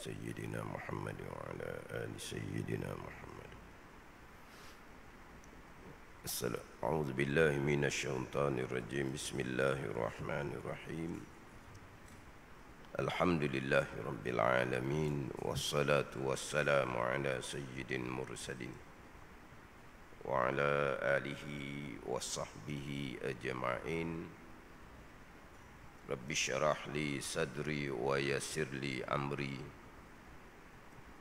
سيدنا محمد وعلى آل سيدنا محمد. أعوذ بالله من الشيطان الرجيم. بسم الله الرحمن الرحيم. الحمد لله رب العالمين، والصلاة والسلام على سيد المرسلين وعلى آله وصحبه أجمعين. رب اشرح لي صدري ويسر لي أمري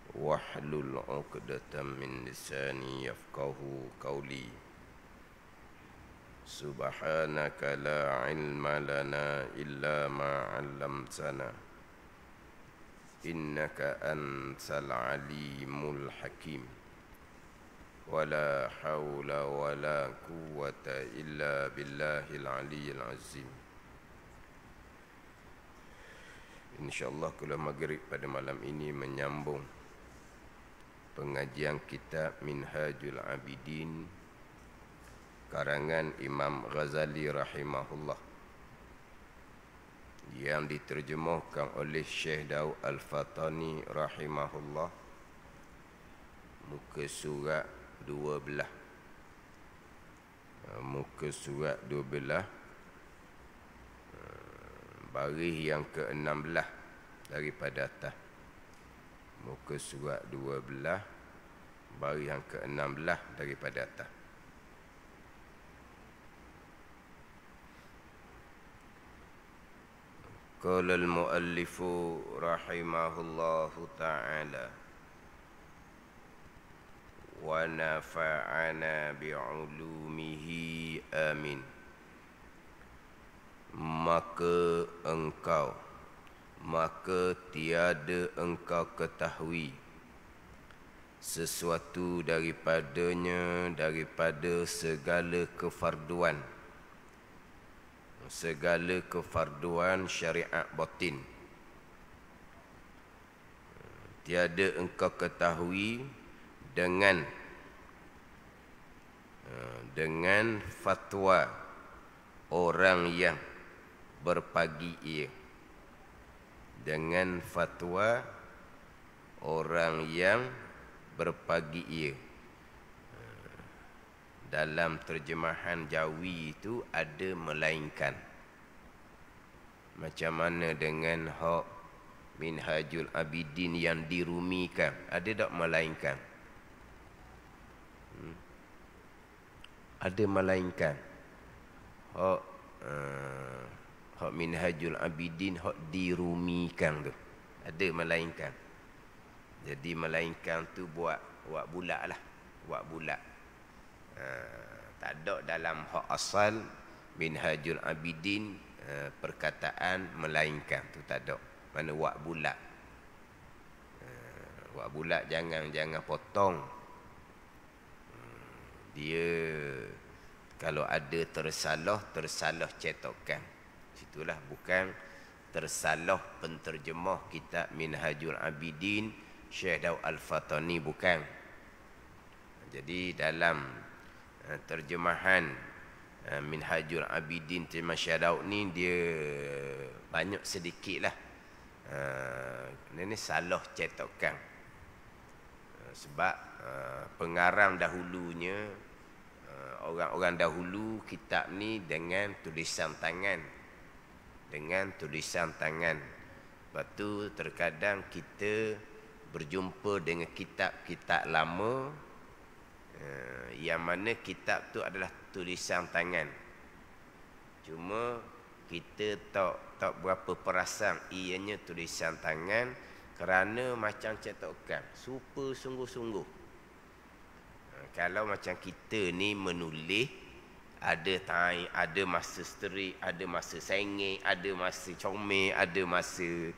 واحلل عقدة من لساني يفقهوا قولي. سبحانك لا علم لنا إلا ما علمتنا إنك أنت العليم الحكيم. ولا حول ولا قوة إلا بالله العلي العظيم. InsyaAllah kuliah maghrib pada malam ini menyambung pengajian kitab Minhajul Abidin karangan Imam Ghazali rahimahullah yang diterjemahkan oleh Syekh Daud Al-Fatani rahimahullah, muka surat 12. Muka surat 12, baris yang ke-16 daripada atas. Muka surat 12, baris yang ke-16 daripada atas. Qala al-muallifu rahimahullahu ta'ala wa nafa'ana bi'ulumihi amin. Maka tiada engkau ketahui sesuatu daripadanya daripada segala kefarduan syariat batin. Tiada engkau ketahui dengan fatwa orang yang berpagi ia. Dengan fatwa orang yang berpagi ia. Dalam terjemahan Jawi itu ada melainkan. Macam mana dengan hak Minhajul Abidin yang dirumikan? Ada tak melainkan? Ada melainkan. Hak Minhajul Abidin hak dirumikan tu ada melainkan. Jadi melainkan tu buat bulat lah, buat bulat. Tak ada dalam hak asal Minhajul Abidin perkataan melainkan tu tak ada. Mana buat bulat. Buat bulat jangan potong. Dia kalau ada tersalah cetakan. Situlah bukan tersalah penterjemah kitab Minhajul Abidin Syekh Daud Al-Fatani, bukan. Jadi dalam terjemahan Minhajul Abidin terjemah Syekh Daud ni dia banyak sedikit lah. Ini salah cetakan. Sebab pengarang dahulunya, orang-orang dahulu kitab ni dengan tulisan tangan. Lepas tu terkadang kita berjumpa dengan kitab-kitab lama yang mana kitab tu adalah tulisan tangan. Cuma kita tak berapa perasan ianya tulisan tangan kerana macam cetakan super sungguh-sungguh. Kalau macam kita ni menulis, ada masa strik, ada masa sengit, ada masa comel, ada masa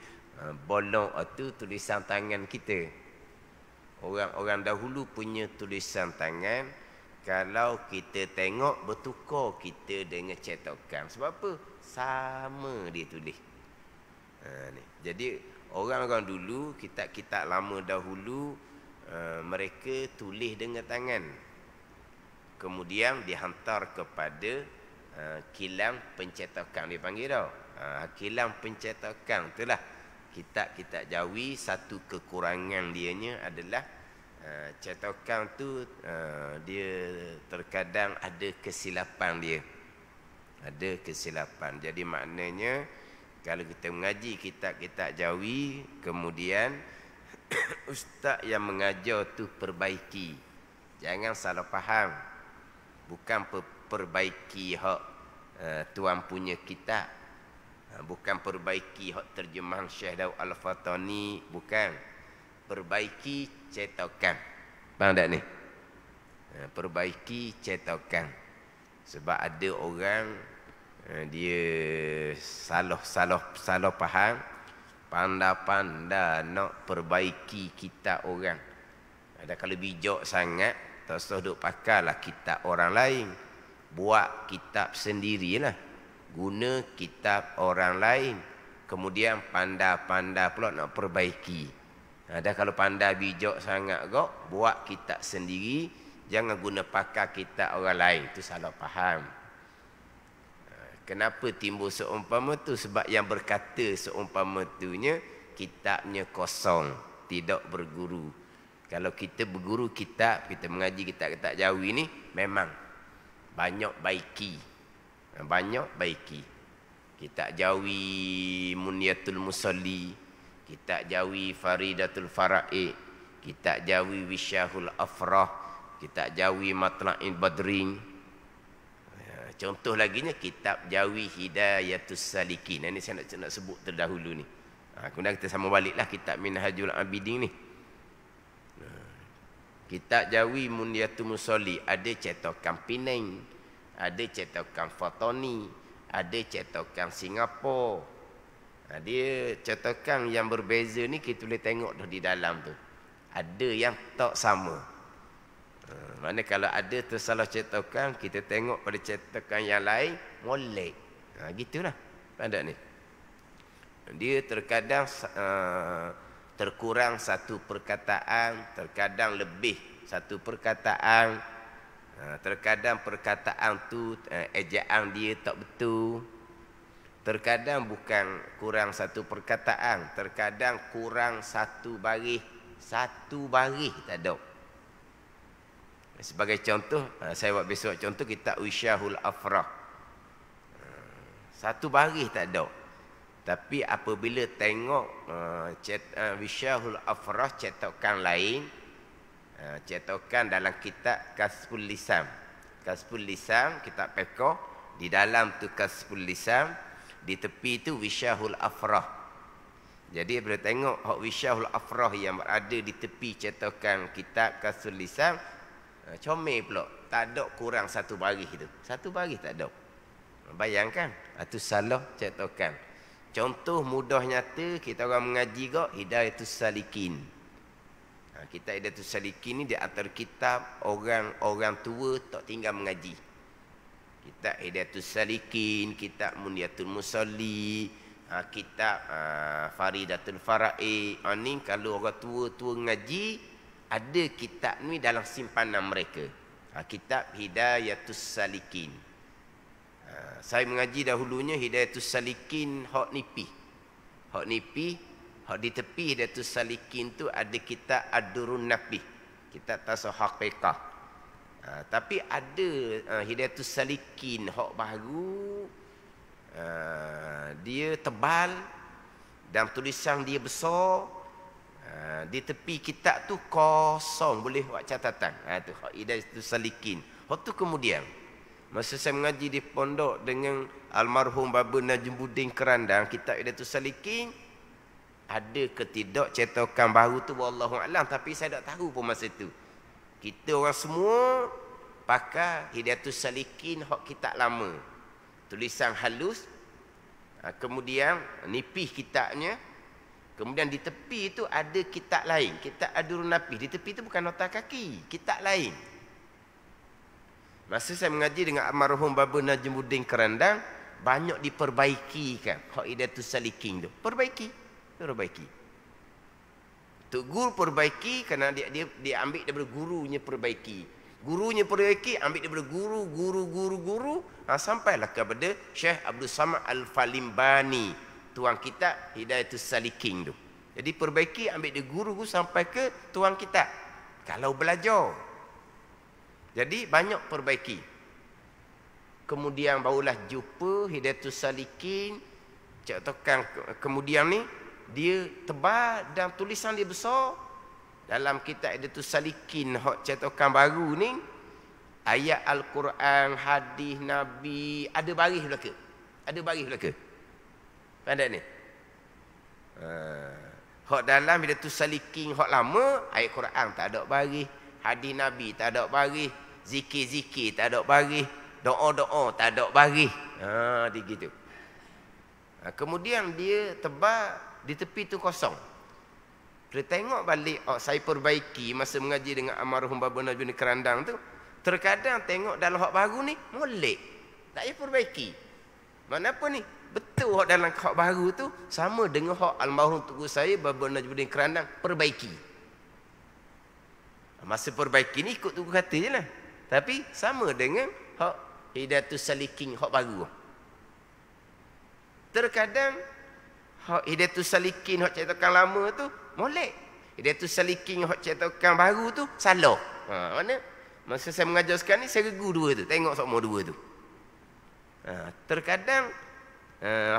bolong. Itu tulisan tangan kita. Orang dahulu punya tulisan tangan, kalau kita tengok bertukar kita dengan cetakan. Sebab apa? Sama dia tulis. Jadi orang-orang dulu, kitab-kitab lama dahulu, mereka tulis dengan tangan. Kemudian dihantar kepada kilang pencetakan, dipanggil tau. Kilang pencetakan itulah Kitab Jawi satu kekurangan dianya adalah cetakan tu dia terkadang ada kesilapan dia. Ada kesilapan. Jadi maknanya kalau kita mengaji kitab-kitab Jawi, kemudian ustaz yang mengajar tu perbaiki. Jangan salah faham. Bukan perbaiki hak tuan punya kitab. Bukan perbaiki hak terjemahan Syekh Daud Al-Fatani, bukan. Perbaiki cetakan. Faham tak ni? Perbaiki cetakan. Sebab ada orang dia salah faham, pandai-pandai nak perbaiki kitab orang. Ada kalau bijak sangat, tak usah duk pakailah kitab orang lain. Buat kitab sendirilah. Guna kitab orang lain. Kemudian pandai-pandai pula nak perbaiki. Ada kalau pandai bijak sangat kok, buat kitab sendiri, jangan guna pakai kitab orang lain. Itu salah faham. Kenapa timbul seumpama tu? Sebab yang berkata seumpama tunya kitabnya kosong, tidak berguru. Kalau kita berguru kitab, kita mengaji kitab-kitab Jawi ni, memang banyak baiki. Banyak baiki. Kitab Jawi Munyatul Musalli, kitab Jawi Faridatul Fara'i, kitab Jawi Wisyahul Afrah, kitab Jawi Matla'il Badrin. Contoh laginya kitab Jawi Hidayatus Salikin. Ini saya nak sebut terdahulu ni. Kemudian kita sama baliklah kitab Minhajul Abidin ni. Kitab Jawi Munyatul Musalli ada cetakan Penang, ada cetakan Fatani, ada cetakan Singapura. Dia cetakan yang berbeza ni kita boleh tengok dah di dalam tu. Ada yang tak sama. Mana kalau ada tersalah cetakan, kita tengok pada cetakan yang lain, molek. Gitulah. Faham ni? Dia terkadang terkurang satu perkataan, terkadang lebih satu perkataan. Terkadang perkataan tu ejaan dia tak betul. Terkadang bukan kurang satu perkataan, terkadang kurang satu baris. Satu baris tak ada. Sebagai contoh, saya buat besok contoh kitab Wisyahul Afrah. Satu baris tak ada. Tapi apabila tengok Wisyahul Afrah cetakan lain, cetakan dalam kitab Kasful Lisan. Kasful Lisan, kitab Pekoh, di dalam tu Kasful Lisan, di tepi tu Wisyahul Afrah. Jadi bila tengok hak Wisyahul Afrah yang berada di tepi cetakan kitab Kasful Lisan, comel pula, tak ada kurang satu baris tu. Satu baris tak ada. Bayangkan, itu salah cetakan. Contoh mudah nyata kita orang mengaji kok Hidayatus Salikin. Kitab Hidayatus Salikin ni di antara kitab orang tua tak tinggal mengaji. Kitab Hidayatus Salikin, kitab Munyatul Musalli, kitab Faridatul Fara'i. Ni kalau orang tua-tua mengaji, ada kitab ni dalam simpanan mereka. Kitab Hidayatus Salikin. Saya mengaji dahulunya Hidayatus Salikin hak nipi. Hak nipi, hak di tepi Hidayatus Salikin tu ada kitab Ad-Durrun Nafih, kitab Tasawuf Haqiqah. Tapi ada Hidayatus Salikin hak baru, dia tebal dan tulisan dia besar. Di tepi kitab tu kosong, boleh buat catatan. Tu hak Hidayatus Salikin. Hak tu kemudian masa saya mengaji di pondok dengan almarhum Baba Najmuddin Kerandang, kitab Hidayatus Salikin, ada ke tidak cetakan baru tu wallahu alam, tapi saya tak tahu pun masa tu. Kita orang semua pakai Hidayatus Salikin hak kitab lama. Tulisan halus, kemudian nipih kitabnya. Kemudian di tepi itu ada kitab lain, kitab Ad-Durrun Nafih. Di tepi itu bukan nota kaki, kitab lain. Masa saya mengaji dengan almarhum Baba Najmuddin Kerandang, banyak diperbaiki kan hak Hidayatus Salikin tu. Perbaiki. Tok guru perbaiki kerana dia ambil daripada gurunya perbaiki. Gurunya perbaiki ambil daripada guru sampailah kepada Syekh Abdul Samad Al-Falimbani. tuan kita Hidayatus Salikin tu. Jadi perbaiki ambil dia guru sampai ke tuan kita. Kalau belajar. Jadi banyak perbaiki. Kemudian barulah jumpa Hidayatus Salikin. Cik Tokan kemudian ni dia tebal dan tulisan dia besar. Dalam kitab Hidayatus Salikin hak Cik Tokan baru ni, ayat Al-Quran, hadis Nabi, ada baris belaka. Ada baris belaka. Pandai ni. Hak dalam Hidayatus Salikin hak lama, ayat Quran tak ada baris, hadis Nabi tak ada baris, zikir-zikir tak ada baris, doa-doa tak ada baris. Dia gitu. Kemudian dia tebal di tepi tu kosong. Dia tengok balik, saya perbaiki masa mengaji dengan almarhum Baba Najmuddin Kerandang tu, terkadang tengok dalam hak baru ni molek. Tak payah perbaiki. Mana apa ni? Betul hak dalam hak baru tu sama dengan hak almarhum tugu saya Baba Najmuddin Kerandang perbaiki. Masa perbaiki ni ikut tugu kata je lah. Tapi sama dengan hak Hidayatus Salikin hak baru. Terkadang hak Hidayatus Salikin hak cetakan lama tu molek. Hidayatus Salikin hak cetakan baru tu salah. Mana? Masa saya mengajar sekarang ni saya regu dua tu. Tengok sama dua tu. Terkadang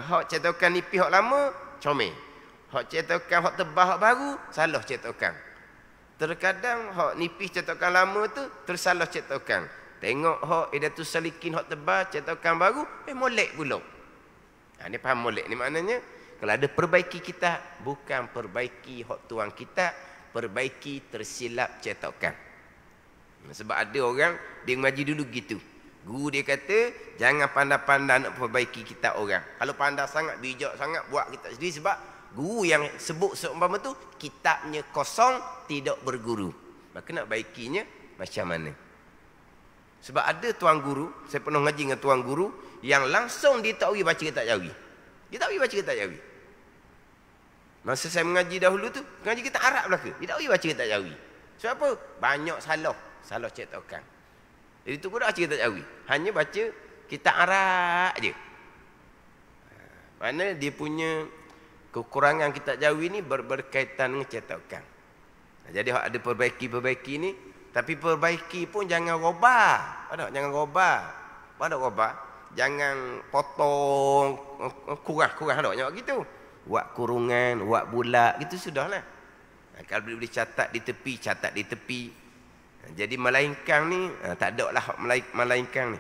hak cetakan nipis hak lama comel. Hak cetakan hak tebal hak baru salah cetakan. Terkadang hak nipis cetakan lama tu tersalah cetakan. Tengok hak Hidayatus Salikin hak tebal cetakan baru molek pula. Ni faham molek ni maknanya kalau ada perbaiki kita bukan perbaiki hak tuan kita, perbaiki tersilap cetakan. Sebab ada orang dia mengaji dulu gitu. Guru dia kata jangan pandai-pandai nak perbaiki kita orang. Kalau pandai sangat, bijak sangat buat kita sendiri, sebab guru yang sebut seumpama tu kitabnya kosong, tidak berguru. Maka nak baikinya macam mana? Sebab ada tuan guru, saya pernah ngaji dengan tuan guru yang langsung dia tak tahu baca kitab Jawi. Dia tak tahu baca kitab Jawi. Masa saya mengaji dahulu tu, mengaji kitab Arab belaka. Dia tak tahu baca kitab Jawi. Sebab apa? Banyak salah cetakan. Jadi tu pun tak baca kitab Jawi. Hanya baca kitab Arab je. Mana dia punya kekurangan kitab Jawi ni berkaitan dengan cetakan. Jadi ada perbaiki ni, tapi perbaiki pun jangan robah. Jangan robah. Jangan potong kurang ada gitu. Buat kurungan, buat bulat gitu sudahlah. Kalau boleh catat di tepi. Jadi melainkan ni tak ada lah melainkan ni.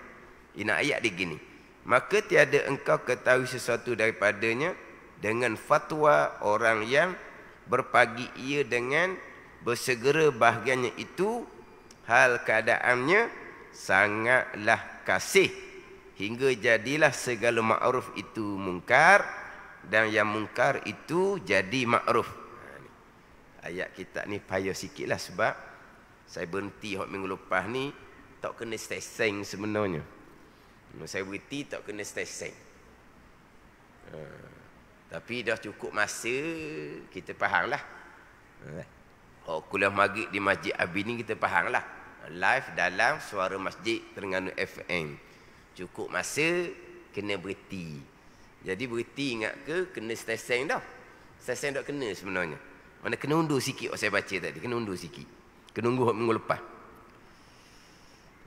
Ini ayat dia gini. Maka tiada engkau ketahui sesuatu daripadanya dengan fatwa orang yang berpagi ia dengan bersegera bahagiannya itu, hal keadaannya sangatlah kasih hingga jadilah segala ma'ruf itu mungkar dan yang mungkar itu jadi ma'ruf. Ayat kita ni payah sikit lah sebab saya berhenti minggu lepas ni tak kena stesen sebenarnya. Saya berhenti tak kena stesen. Tapi dah cukup masa kita faham lah. Kuliah maghrib di Masjid Abi ni kita faham lah. Live dalam Suara Masjid Terengganu FM. Cukup masa kena berhenti. Jadi berhenti ingat ke kena stesen dah. Stesen tak kena sebenarnya. Mana kena undur sikit saya baca tadi. Kena undur sikit. Kena undur minggu lepas.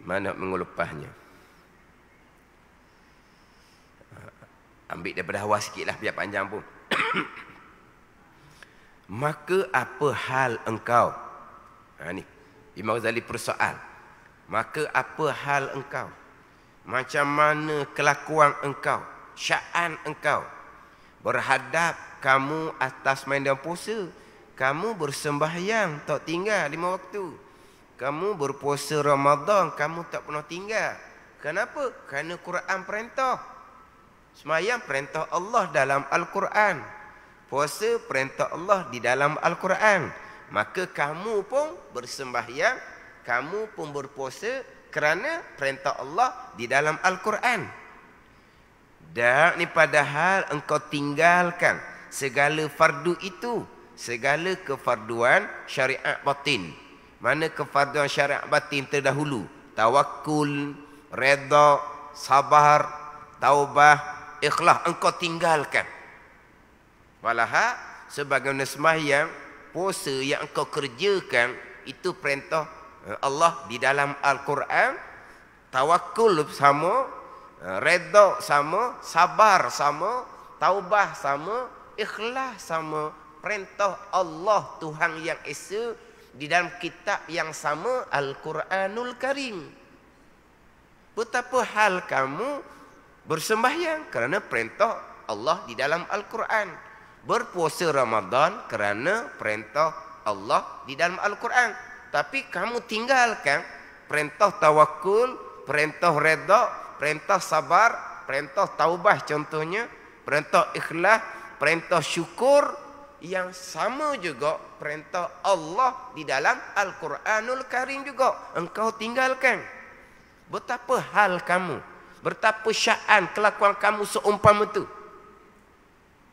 Mana minggu lepasnya. Ambil daripada awal sikit lah biar panjang pun. Maka apa hal engkau? Ni Imam Ghazali persoal. Maka apa hal engkau? Macam mana kelakuan engkau? Sya'an engkau? Berhadap kamu atas medan puasa. Kamu bersembahyang tak tinggal 5 waktu. Kamu berpuasa Ramadan, kamu tak pernah tinggal. Kenapa? Kerana Quran perintah. Sembahyang perintah Allah dalam Al-Quran. Puasa perintah Allah di dalam Al-Quran. Maka kamu pun bersembahyang, kamu pun berpuasa kerana perintah Allah di dalam Al-Quran. Dan ni padahal engkau tinggalkan segala fardu itu, segala kefarduan syariat batin. Mana kefarduan syariat batin terdahulu? Tawakkul, redha, sabar, taubah, ikhlas engkau tinggalkan. Walha sebagaimana sembahyang, puasa yang engkau kerjakan itu perintah Allah di dalam Al-Quran. Tawakul sama, redha sama, sabar sama, taubah sama, ikhlas sama. Perintah Allah Tuhan yang Esa di dalam kitab yang sama, Al-Quranul Karim. Betapa hal kamu bersembahyang kerana perintah Allah di dalam Al-Quran. Berpuasa Ramadan kerana perintah Allah di dalam Al-Quran. Tapi kamu tinggalkan perintah tawakul, perintah redha, perintah sabar, perintah taubah contohnya, perintah ikhlas, perintah syukur yang sama juga perintah Allah di dalam Al-Quranul Karim juga. Engkau tinggalkan. Betapa hal kamu, betapa sya'an kelakuan kamu seumpama itu.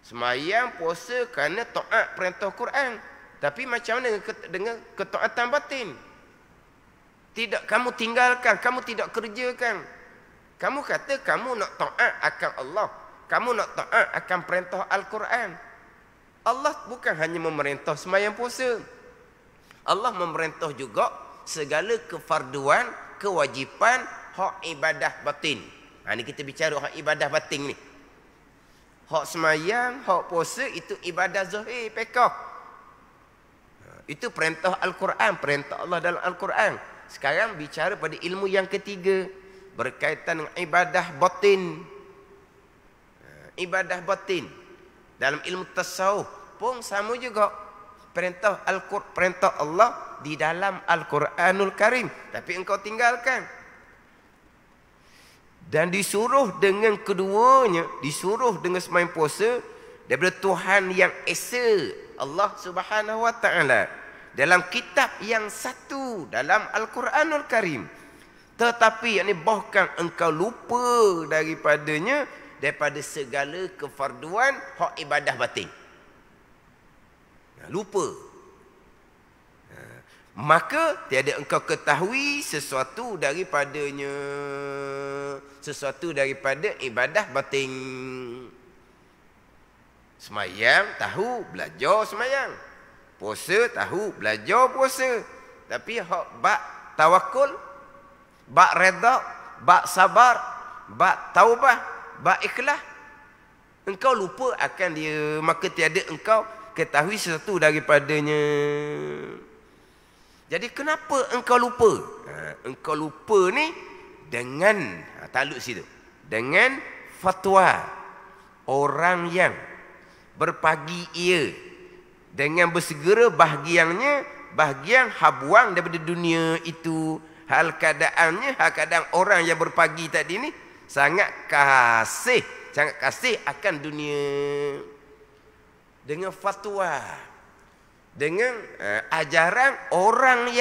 Semayang, puasa kerana taat perintah Quran. Tapi macam mana dengan ketaatan batin? Tidak kamu tinggalkan, kamu tidak kerjakan. Kamu kata kamu nak taat akan Allah. Kamu nak taat akan perintah Al-Quran. Allah bukan hanya memerintah semayang puasa. Allah memerintah juga segala kefarduan, kewajipan, hak ibadah batin. Ini kita bicara hak ibadah batin ni. Hak semayang, hak puasa itu ibadah zahir, pekah. Itu perintah Al-Quran, perintah Allah dalam Al-Quran. Sekarang bicara pada ilmu yang ketiga, berkaitan dengan ibadah batin. Ibadah batin dalam ilmu tasawuf pun sama juga. Perintah perintah Allah di dalam Al-Quranul Karim, tapi engkau tinggalkan. Dan disuruh dengan keduanya, disuruh dengan sembahyang puasa daripada Tuhan yang Esa, Allah Subhanahu wa taala, dalam kitab yang satu dalam Al-Quranul Karim. Tetapi yakni bahkan engkau lupa daripadanya, daripada segala kefarduan hak ibadah batin. Lupa. Maka tiada engkau ketahui sesuatu daripadanya, sesuatu daripada ibadah batin. Semayang tahu, belajar semayang. Puasa tahu, belajar puasa. Tapi hak bak tawakul, bak redha, bak sabar, bak taubah, bak ikhlas, engkau lupa akan dia. Maka tiada engkau ketahui sesuatu daripadanya. Jadi kenapa engkau lupa? Engkau lupa ni dengan takluk situ. Dengan fatwa orang yang berpagi ia dengan bersegera bahagian habuang daripada dunia itu. Hal keadaannya, hal keadaan orang yang berpagi tadi ni sangat kasih akan dunia. Dengan fatwa, dengan ajaran orang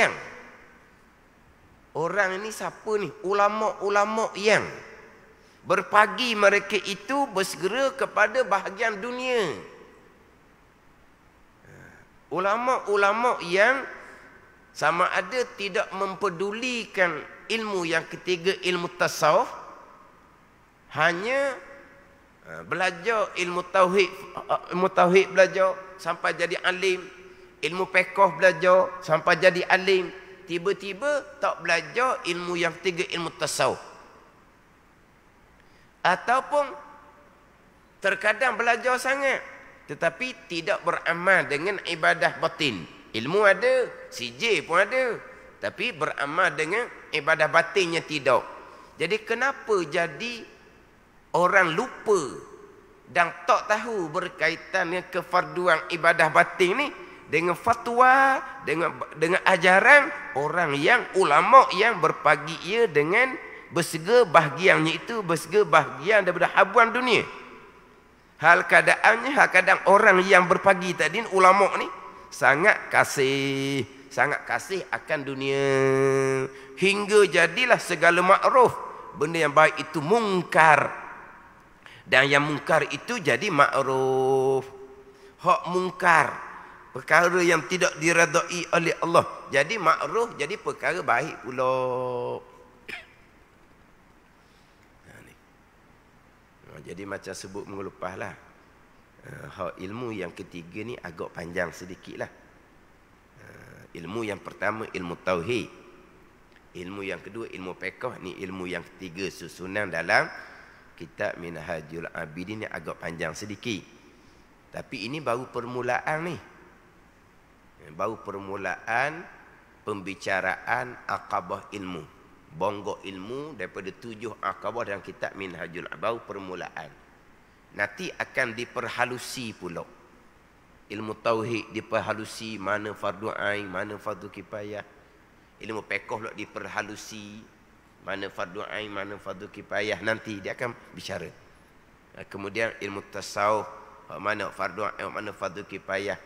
ini siapa ni? Ulama-ulama yang berpagi mereka itu bersegera kepada bahagian dunia. Ulama-ulama yang sama ada tidak mempedulikan ilmu yang ketiga, ilmu tasawuf, hanya belajar ilmu tauhid belajar sampai jadi alim, ilmu fiqh belajar sampai jadi alim, tiba-tiba tak belajar ilmu yang ketiga, ilmu tasawuf. Ataupun terkadang belajar sangat tetapi tidak beramal dengan ibadah batin. Ilmu ada, CJ pun ada, tapi beramal dengan ibadah batinnya tidak. Jadi kenapa jadi orang lupa dan tak tahu berkaitan dengan kefarduan ibadah batin ni dengan fatwa, dengan ajaran orang yang ulama yang berpagi ia dengan bersegera bahagiannya itu, bersegera bahagian daripada habuan dunia. Hal keadaannya, hal keadaan orang yang berpagi tadi, ulama ni sangat kasih akan dunia, hingga jadilah segala makruf, benda yang baik itu mungkar, dan yang mungkar itu jadi makruf. Hak mungkar, perkara yang tidak diredai oleh Allah, jadi makruf, jadi perkara baik pula. Jadi macam sebut minggu lepas lah, Ilmu yang ketiga ni agak panjang sedikit lah. Ilmu yang pertama ilmu tauhid. Ilmu yang kedua ilmu fiqh. Ni ilmu yang ketiga susunan dalam kitab Minhajul Abidin ni agak panjang sedikit. Tapi ini baru permulaan ni. Baru permulaan pembicaraan akabah ilmu. Bonggok ilmu daripada 7 akabah dalam kitab Minhajul Abidin. Baru permulaan. Nanti akan diperhalusi pula. Ilmu tauhid diperhalusi, mana fardu ain, mana fardu kifayah. Ilmu fiqh pula diperhalusi, mana fardu ain, mana fardu kifayah. Nanti dia akan bicara. Kemudian ilmu tasawuf, mana fardu ain, mana fardu kifayah.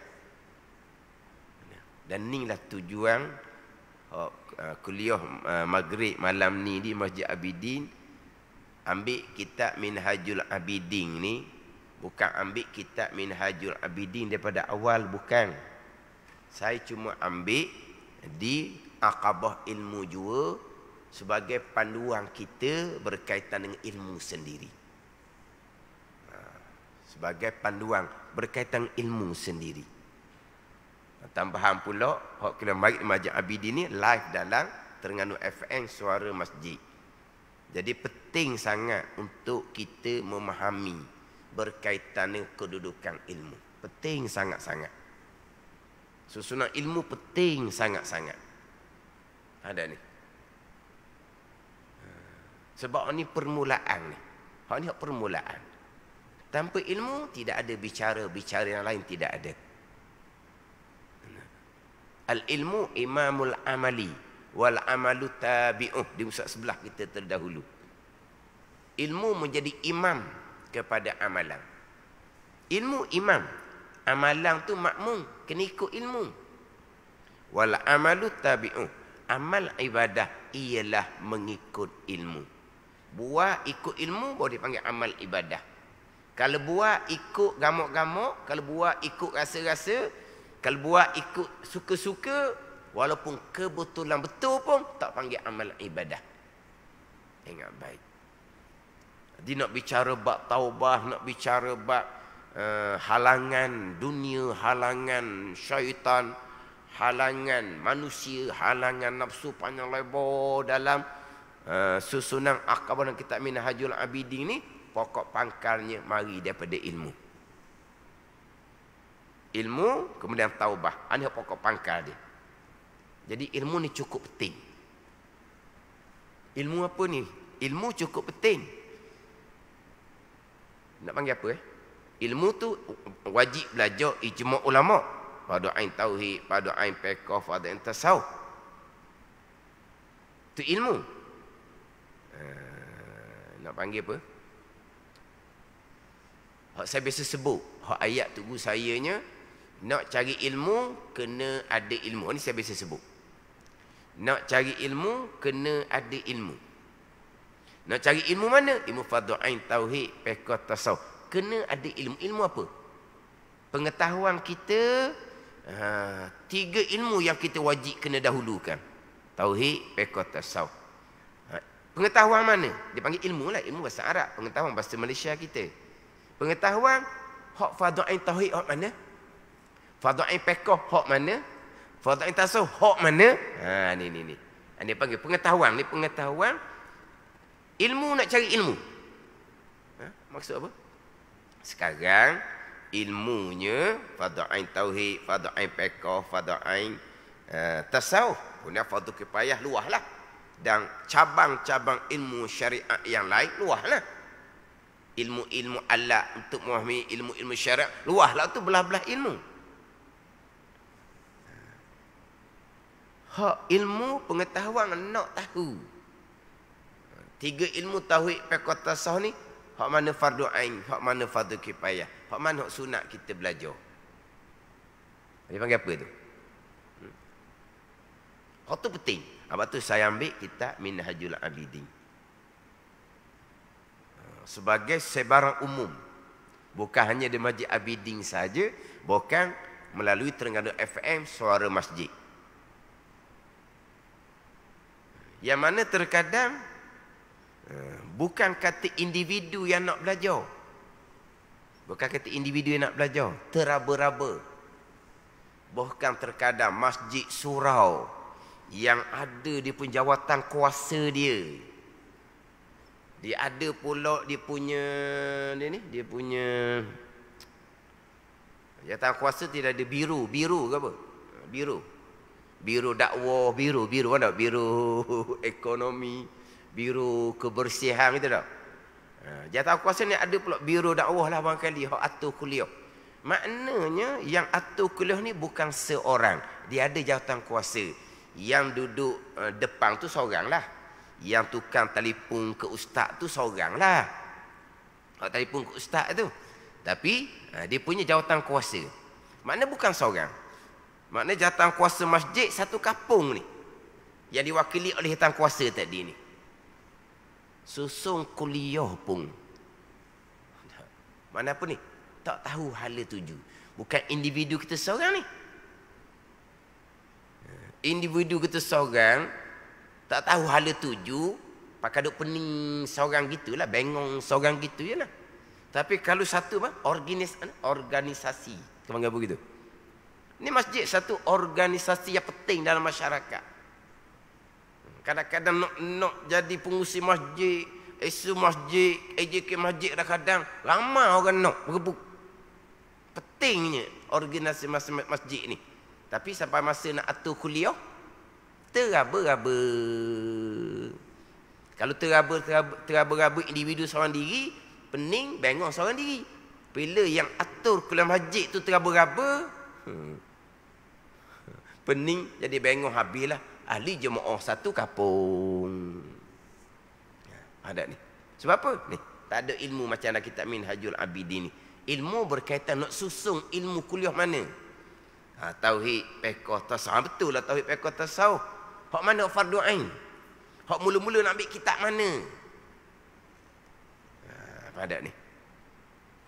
Dan inilah tujuan kuliah maghrib malam ni di Masjid Abidin. Ambil kitab Minhajul Abidin ni, bukan ambil kitab Minhajul Abidin daripada awal, bukan. Saya cuma ambil di akabah ilmu jua sebagai panduan kita berkaitan dengan ilmu sendiri. Sebagai panduan berkaitan ilmu sendiri. Tambahan pula, hak kita mari Masjid Abidin ni live dalam Terengganu FM Suara Masjid. Jadi penting sangat untuk kita memahami berkaitan dengan kedudukan ilmu. Penting sangat-sangat. Susunan ilmu penting sangat-sangat. Ada ni. Sebab ni permulaan ni. Hak ni hak permulaan. Tanpa ilmu tidak ada bicara-bicara yang lain, tidak ada. Al-ilmu imamul amali wal amalu tabi'uh. Di muka sebelah kita terdahulu. Ilmu menjadi imam kepada amalan. Ilmu imam, amalan tu makmum, kena ikut ilmu. Wal amalu tabi'uh. Amal ibadah ialah mengikut ilmu. Buat ikut ilmu baru dipanggil amal ibadah. Kalau buat ikut gamuk-gamuk, kalau buat ikut rasa-rasa, kalau buat ikut suka-suka, walaupun kebetulan betul pun tak panggil amal ibadah. Ingat baik. Jadi nak bicara bab taubah, nak bicara bab halangan dunia, halangan syaitan, halangan manusia, halangan nafsu panjang lebar dalam susunan akabah dan kitab Minhajul Abidin ni, pokok pangkalnya mari daripada ilmu. Ilmu, kemudian taubah. Ini pokok pangkal dia. Jadi ilmu ni cukup penting. Ilmu apa ni? Ilmu cukup penting. Nak panggil apa? Ilmu tu wajib belajar ijma' ulama'. Fardu ain tauhid, fardu ain fiqh, fardu ain tasawuf. Itu ilmu. Nak panggil apa? Hak saya biasa sebut, hak ayat tugu sayanya, nak cari ilmu kena ada ilmu. Ini saya biasa sebut. Nak cari ilmu kena ada ilmu. Nak cari ilmu mana? Ilmu fardu ain tauhid, fiqh, tasawuf. Kena ada ilmu. Ilmu apa? Pengetahuan kita, 3 ilmu yang kita wajib kena dahulukan. Tauhid, fiqh, tasawuf. Pengetahuan mana? Dia panggil ilmu lah. Ilmu bahasa Arab. Pengetahuan bahasa Malaysia kita. Pengetahuan, hak fardu ain tauhid hak mana? Fardu ain fiqh hak mana? Fardu ain tasawuf hak mana? Ni. Ini panggil pengetahuan. Ni pengetahuan. Ilmu, nak cari ilmu. Maksud apa? Sekarang ilmunya fardu ain tauhid, fardu ain fiqh, fardu ain tasawuf. Kemudian fardu kifayah luahlah. Dan cabang-cabang ilmu syariat yang lain luahlah. Ilmu-ilmu alat untuk memahami ilmu-ilmu syariat luahlah, tu belah-belah ilmu. Hak ilmu pengetahuan nak tahu. 3 ilmu tauhid, fiqh, tasawuf ni, hak mana fardu ain, hak mana fardu kifayah, hak mana hak sunat kita belajar. Dia panggil apa tu? Hak tu penting. Sebab tu saya ambil kitab Minhajul Abidin sebagai sebarang umum. Bukan hanya di Masjid Abidin saja, bukan melalui Terengganu FM Suara Masjid. Yang mana terkadang bukan kata individu yang nak belajar. Bukan kata individu yang nak belajar. Teraba-raba. Bahkan terkadang masjid surau yang ada dia pun jawatan kuasa dia. Dia ada pula dia punya dia punya jawatan kuasa tidak ada biru ke apa? Biru dakwah, biru ada biru ekonomi, biru kebersihan gitu tak. Jawatan kuasa ni ada pula biru dakwah lah barangkali hak atur kuliah. Maknanya yang atur kuliah ni bukan seorang, dia ada jawatan kuasa. Yang duduk depan tu seorang lah. Yang tukang telefon ke ustaz tu seorang lah. Hak telefon ke ustaz tu. Tapi dia punya jawatan kuasa. Maknanya bukan seorang. Maknanya jawatan kuasa masjid satu kampung ni. Yang diwakili oleh jawatan kuasa tadi ni. Susung kuliah pun. Mana apa ni? Tak tahu hala tuju. Bukan individu kita seorang ni. Individu kita seorang tak tahu hala tuju, pakai duk pening seorang gitulah, bengong seorang gitu je lah. Tapi kalau satu organisasi, kau panggil apa gitu? Ini masjid satu organisasi yang penting dalam masyarakat. Kadang-kadang nak jadi pengurusi masjid, isu masjid, AJK masjid, kadang-kadang ramai orang nak berebut. Pentingnya organisasi masjid ni. Tapi sampai masa nak atur kuliah, teraba-raba. Kalau teraba-raba individu seorang diri, pening, bengong seorang diri. Bila yang atur kuliah masjid tu teraba-raba, pening jadi bengong habislah. Ahli jemaah satu kampung. Ada ni. Sebab apa? Ni, tak ada ilmu macam dalam kitab Minhajul Abidin ni. Ilmu berkaitan nak susung ilmu kuliah mana? Tauhid, fiqh, tasawuf. Betul lah tauhid, fiqh, tasawuf. Hak mana fardu ain? Hak mula-mula nak ambil kitab mana? Pada ni.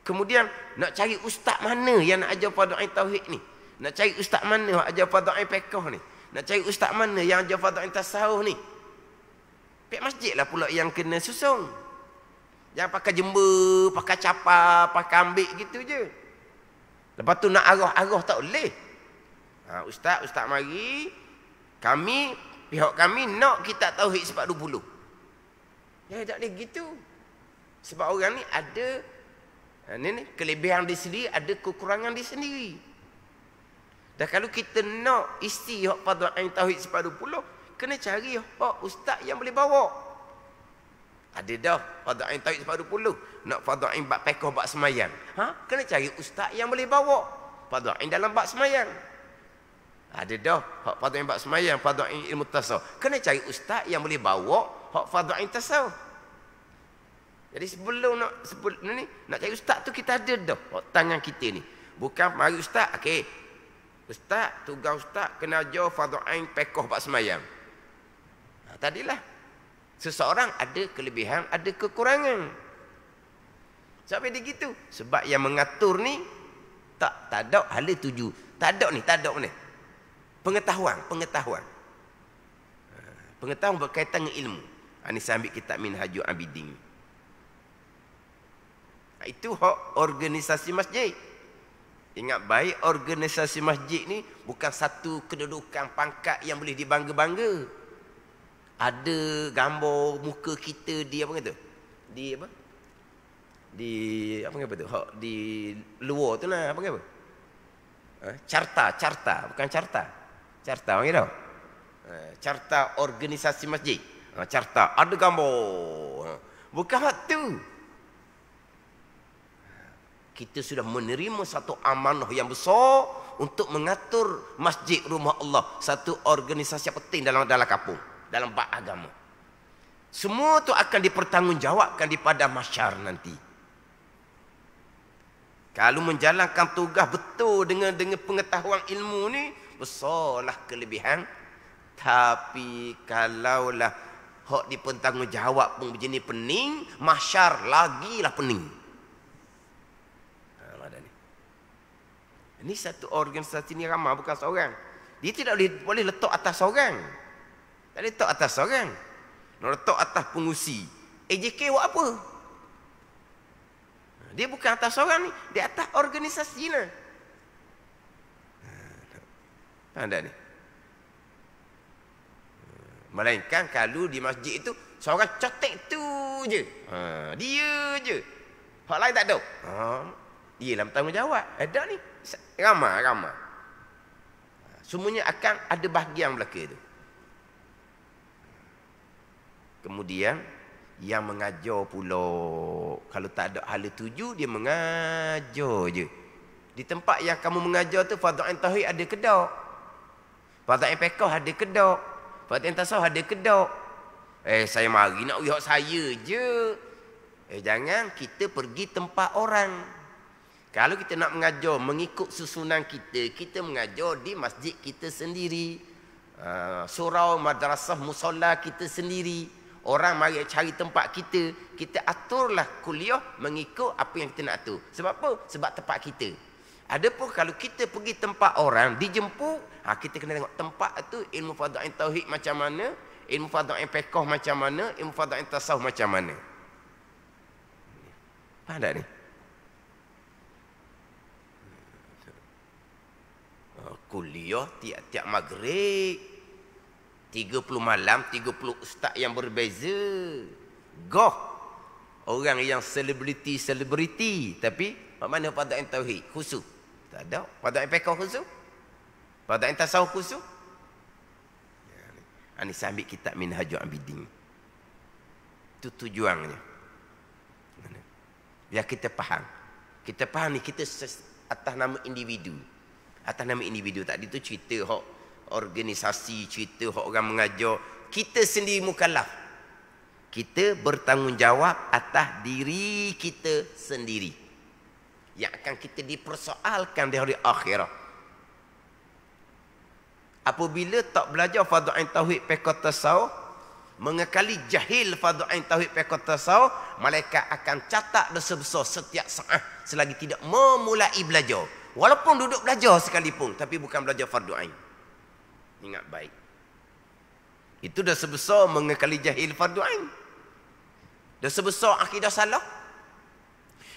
Kemudian nak cari ustaz mana yang nak ajar fardu ain tauhid ni? Nak cari ustaz mana yang ajar fardu ain fiqh ni? Nak cari ustaz mana yang ajar fardu ain tasawuf ni? Pihak masjid lah pula yang kena susung. Jangan pakai jember, pakai capar, pakai ambil gitu je. Lepas tu nak arah-arah tak boleh. Ustaz mari. Pihak kami nak kita tauhid sebab 20. Ya tak boleh gitu. Sebab orang ni ada kelebihan di sendiri, ada kekurangan di sendiri. Dan kalau kita nak isi hak fardu ain tauhid sebab 20, kena cari hak ustaz yang boleh bawa. Ada dah fardu ain tauhid sebab 20. Nak fardu ain bab fiqh, bab semayang. Kena cari ustaz yang boleh bawa fardu ain dalam bab semayang. Ada dah hak fardu ain bab semayang, fardu ain ilmu tasawuf. Kena cari ustaz yang boleh bawa hak fardu ain tasawuf. Jadi sebelum nak cari ustaz tu kita ada dah hak tangan kita ni. Bukan mari ustaz, okey. Ustaz, tugas ustaz kena ajar fardu ain fiqh bab semayang. Tadilah seseorang ada kelebihan, ada kekurangan. Sampai dia gitu. Sebab yang mengatur ni tak ada hala tuju. Tak ada ni. Pengetahuan. Pengetahuan berkaitan dengan ilmu. Ini saya ambil kitab Minhajul Abidin. Itu hak organisasi masjid. Ingat baik, organisasi masjid ni bukan satu kedudukan pangkat yang boleh dibangga-bangga. Ada gambar muka kita di apa kata? Di apa? Di apa kata tu? Hak di luar tu lah, apa kata? Carta, bukan carta. Carta orang tahu. Carta organisasi masjid. Carta ada gambar. Bukan hak tu. Kita sudah menerima satu amanah yang besar untuk mengatur masjid rumah Allah, satu organisasi yang penting dalam kampung, dalam bab agama. Semua tu akan dipertanggungjawabkan di padang mahsyar nanti. Kalau menjalankan tugas betul dengan pengetahuan ilmu ni, besarlah kelebihan. Tapi kalaulah hak dipertanggungjawab pun begini pening, mahsyar lagilah pening. Ini satu organisasi ni ramai, bukan seorang. Dia tidak boleh letak atas seorang. Tak boleh letak atas seorang. Nak letak atas pengurusi. AJK buat apa? Dia bukan atas orang ni, di atas organisasi ni. Faham tak ni? Melainkan kalau di masjid itu seorang cotek tu je. Dia je. Hak lain tak ada. Dia lah bertanggungjawab. Ada ni. Ramai. Semuanya akan ada bahagian belaka tu. Kemudian yang mengajar pula, kalau tak ada hala tuju, dia mengajar je. Di tempat yang kamu mengajar tu, fardhu ain tauhid ada ke tak? Fardhu ain fiqh ada ke tak? Fardhu ain tasawuf ada ke tak? Saya mari nak uyah saya je. Jangan kita pergi tempat orang. Kalau kita nak mengajar mengikut susunan kita, kita mengajar di masjid kita sendiri. Surau, madrasah, musola kita sendiri. Orang mari cari tempat kita, kita aturlah kuliah mengikut apa yang kita nak atur. Sebab apa? Sebab tempat kita. Adapun kalau kita pergi tempat orang, dijemput, kita kena tengok tempat tu ilmu fardhu ain tauhid macam mana, ilmu fardhu ain fiqh macam mana, ilmu fardhu ain tasawuf macam mana. Faham tak ni? Kuliah tiap-tiap maghrib. 30 malam, 30 ustaz yang berbeza. Goh. Orang yang selebriti. Tapi, mana fardhu ain tauhid? Khusus. Tak ada. Fardhu ain fiqh khusus? Fardhu ain tasawuf khusus? Ini saya ambil kitab Minhajul Abidin. Itu tujuannya. Biar kita faham. Kita faham ni, kita atas nama individu. Atas nama individu. Tadi tu cerita hak organisasi, cerita orang mengajar. Kita sendiri mukallaf. Kita bertanggungjawab atas diri kita sendiri, yang akan kita dipersoalkan di hari akhirat. Apabila tak belajar fardhu ain tauhid fiqh tasawuf, mengekali jahil fardhu ain tauhid fiqh tasawuf, malaikat akan catat dosa besar setiap saat selagi tidak memulai belajar. Walaupun duduk belajar sekalipun, tapi bukan belajar fardhu ain. Ingat baik. Itu dosa besar mengekali jahil fardu ain. Dosa besar akidah salah.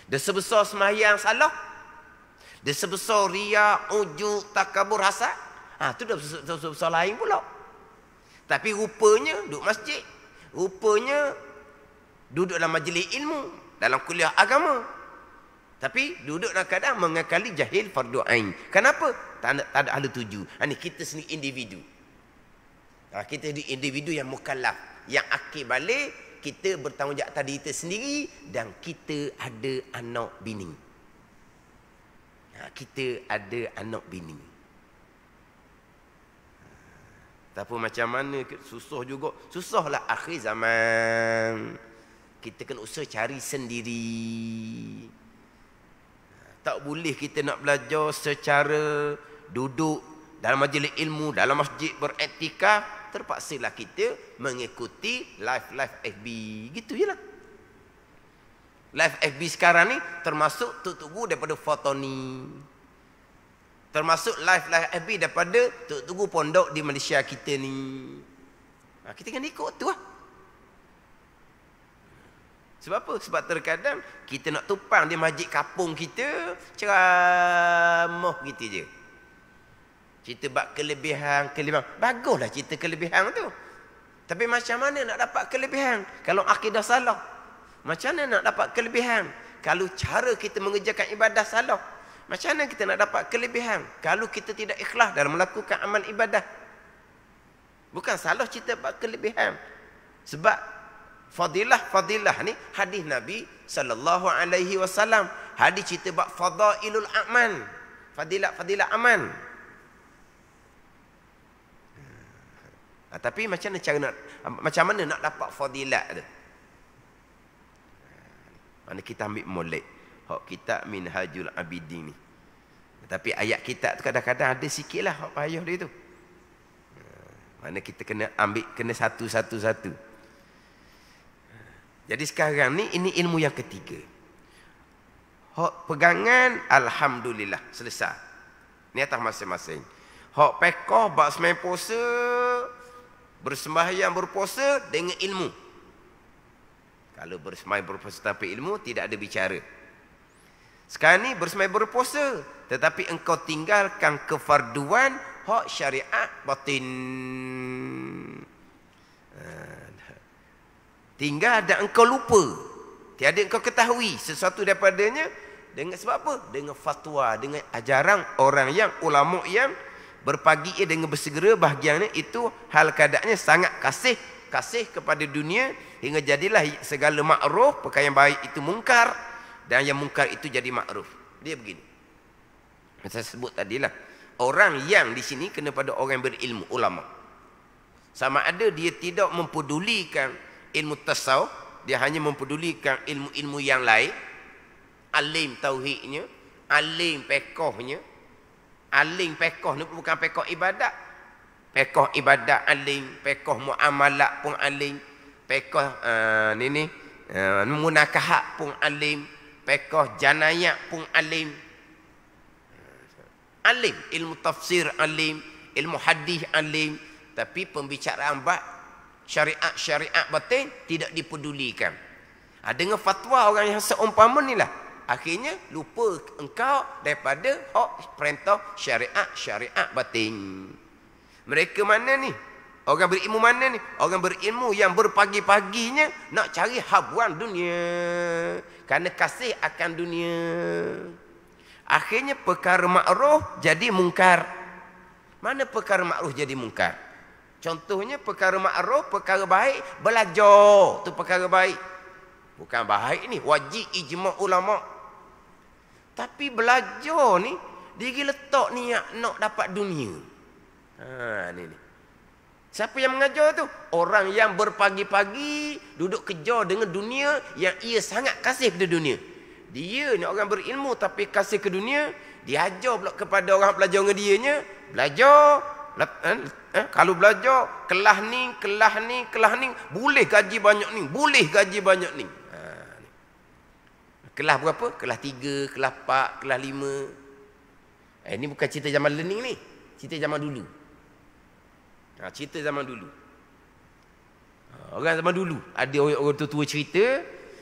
Dosa besar sembahyang salah. Dosa besar riya, ujub, takabur, hasad. Itu dosa besar lain pula. Tapi rupanya duduk masjid. Rupanya duduk dalam majlis ilmu, dalam kuliah agama. Tapi duduk dalam keadaan mengekali jahil fardu ain. Kenapa? Tak ada ahli tuju. Ini kita sendiri individu. Kita di individu yang mukallaf, yang akhir balik kita bertanggungjawab atas diri kita sendiri, dan kita ada anak bini. Kita ada anak bini. Tapi macam mana, susah juga. Susahlah akhir zaman. Kita kena usaha cari sendiri. Tak boleh kita nak belajar secara duduk dalam majlis ilmu, dalam masjid beretikaf, terpaksalah kita mengikuti live FB. Gitu je lah. Live FB sekarang ni termasuk tutugu daripada foto ni. Termasuk live FB daripada tutugu pondok di Malaysia kita ni. Kita kena ikut tu lah. Sebab apa? Sebab terkadang kita nak tumpang di masjid kampung kita, ceramah gitu je. Cerita bab kelebihan. Baguslah cerita kelebihan tu. Tapi macam mana nak dapat kelebihan kalau akidah salah? Macam mana nak dapat kelebihan kalau cara kita mengerjakan ibadah salah? Macam mana kita nak dapat kelebihan kalau kita tidak ikhlas dalam melakukan amal ibadah? Bukan salah cerita bab kelebihan. Sebab fadilah ni hadis Nabi sallallahu alaihi wasallam. Hadis cerita bab fadailul a'mal. Fadilah amal. Tapi macam mana nak dapat fadilat tu? Mana kita ambil molek hak kitab Minhajul Abidin ni. Tapi ayat kitab tu kadang-kadang ada sikitlah hak payah dia tu. Mana kita kena ambil, kena satu. Jadi sekarang ni ini ilmu yang ketiga. Hak pegangan alhamdulillah selesai. Ni atas masing-masing. Hak pekoh bab sembahyang puasa, bersembahyang berpuasa dengan ilmu. Kalau bersembahyang berpuasa tanpa ilmu tidak ada bicara. Sekarang ni bersemai berpuasa, tetapi engkau tinggalkan kefarduan hak syariat batin. Tinggal dan engkau lupa. Tiada engkau ketahui sesuatu daripadanya. Dengan sebab apa? Dengan fatwa, dengan ajaran orang yang ulama yang berpagi dengan bersegera bahagiannya itu hal keadaannya sangat kasih kepada dunia hingga jadilah segala makruf, perkara yang baik itu mungkar dan yang mungkar itu jadi makruf. Dia begini. Saya sebut tadilah, orang yang di sini kena pada orang yang berilmu, ulama. Sama ada dia tidak mempedulikan ilmu tasawuf, dia hanya mempedulikan ilmu-ilmu yang lain, alim tauhidnya, alim fiqhnya. Alim fiqh ni bukan fiqh ibadat. Fiqh ibadat alim, fiqh muamalat pun alim, fiqh munakahat pun alim, fiqh janayat pun alim. Alim, ilmu tafsir alim, ilmu hadis alim, tapi pembicaraan bab syariat batin tidak dipedulikan. Dengan fatwa orang yang seumpama ni lah, akhirnya lupa engkau daripada hak perintah syariat batin. Mereka mana ni? Orang berilmu mana ni? Orang berilmu yang berpagi-paginya nak cari habuan dunia. Kerana kasih akan dunia. Akhirnya perkara makruf jadi mungkar. Mana perkara makruf jadi mungkar? Contohnya perkara makruf, perkara baik, belajar. Tu perkara baik. Bukan baik ni, wajib ijma' ulama'. Tapi belajar ni, dia letak niat nak dapat dunia. Ni. Siapa yang mengajar tu? Orang yang berpagi-pagi duduk kejar dengan dunia yang ia sangat kasih pada dunia. Dia ni orang berilmu tapi kasih ke dunia, dia ajar pula kepada orang belajar dengan dianya. Belajar, kalau belajar, kelas ni, boleh gaji banyak ni, boleh gaji banyak ni. Kelas berapa? Kelas 3, kelas 4, kelas 5. Ini bukan cerita zaman learning ni. Cerita zaman dulu. Cerita zaman dulu. Orang zaman dulu. Ada orang tua-tua cerita.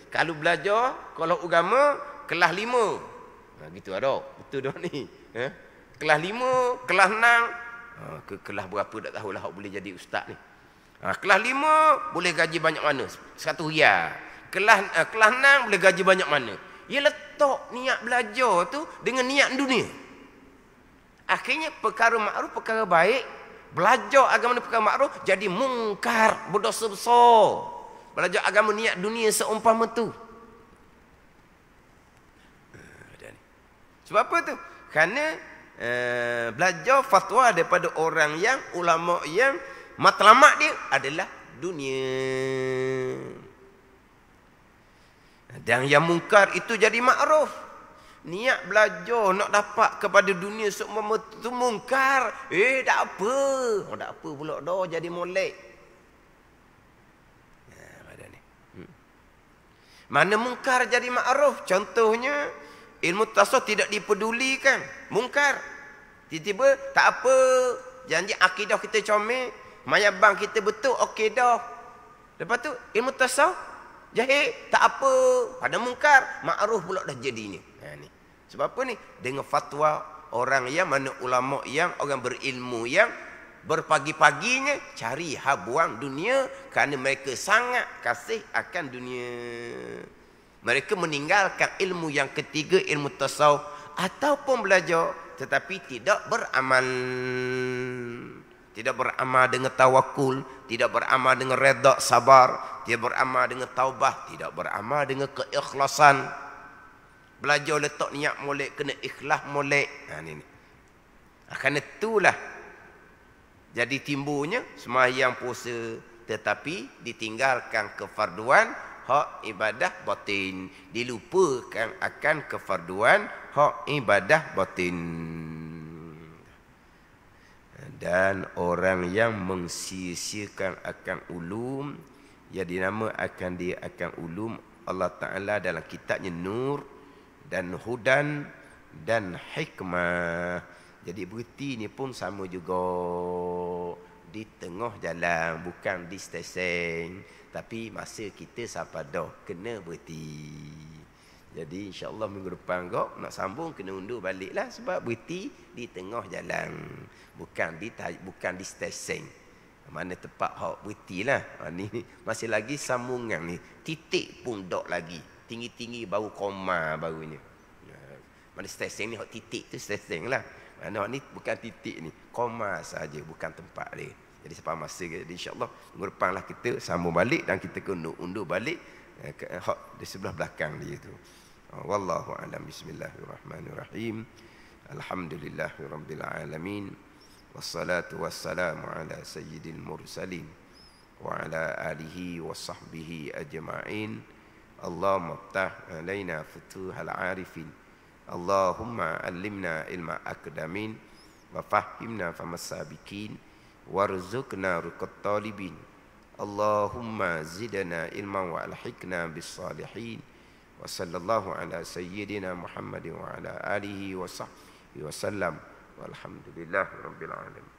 Kalau belajar, kalau agama, kelas 5. Gitu ada. Betul dah ni. Kelas 5, kelas 6. Ke kelas berapa tak tahulah boleh jadi ustaz ni. Kelas 5 boleh gaji banyak mana? 1 riyal. Kelas 6 boleh gaji banyak mana? Ia letak niat belajar tu dengan niat dunia. Akhirnya perkara makruf, perkara baik, belajar agama ni perkara makruf jadi mungkar, berdosa besar. Belajar agama niat dunia seumpama tu. Sebab apa tu? Kerana belajar fatwa daripada orang yang ulama yang matlamat dia adalah dunia. Dan yang mungkar itu jadi makruf. Niat belajar nak dapat kepada dunia seumpama itu mungkar. Tak apa. Tak apa pula dah jadi molek. Mana mungkar jadi makruf? Contohnya ilmu tasawuf tidak dipedulikan. Mungkar. Tiba-tiba tak apa. Janji akidah kita comel, mayabang kita betul, okey dah. Lepas tu ilmu tasawuf jahil, tak apa. Pada mungkar, makruf pula dah jadinya. Ni. Sebab apa ni? Dengan fatwa orang yang mana ulama yang orang berilmu yang berpagi-paginya cari habuan dunia kerana mereka sangat kasih akan dunia. Mereka meninggalkan ilmu yang ketiga, ilmu tasawuf ataupun belajar tetapi tidak beramal. Tidak beramal dengan tawakul, tidak beramal dengan redha sabar, tidak beramal dengan taubah, tidak beramal dengan keikhlasan. Belajar letak niat molek, kena ikhlas molek. Ni. Kerana itulah jadi timbulnya sembahyang puasa tetapi ditinggalkan kefarduan hak ibadah batin, dilupakan akan kefarduan hak ibadah batin. Dan orang yang mengsia-siakan akan ulum, yang dinama akan dia akan ulum Allah Ta'ala dalam kitabnya Nur dan Hudan dan Hikmah. Jadi berhenti ni pun sama juga, di tengah jalan, bukan di stesen. Tapi masa kita sampai dah kena berhenti. Jadi insya-Allah minggu depan kau nak sambung kena undur baliklah sebab berhenti di tengah jalan. Bukan di stesen. Mana tempat hak berhentilah. Ni masih lagi sambungan ni. Titik pun dok lagi. Tinggi-tinggi baru koma baru ni. Mana stesen ni hak titik tu stesen lah. Mana ni bukan titik ni. Koma saja bukan tempat dia. Jadi sampai masa jadi insya-Allah minggu depan lah kita sambung balik dan kita kena undur balik hak di sebelah belakang dia tu. Wallahu a'lam. Bismillahirrahmanirrahim. Alhamdulillahirabbil alamin. Wassalatu wassalamu ala sayyidil mursalin wa ala alihi wa sahbihi ajma'in. Allahumma iftah alaina futuhal arifin. Allahumma allimna ilma akdamin wa fahimna famasabikin warzuqna ruqat talibin. Allahumma zidna ilman wa alhiqna bis salihin. Wa sallallahu ala sayyidina Muhammadin wa ala alihi wa sahbihi wa sallam. Walhamdulillahirabbil alamin.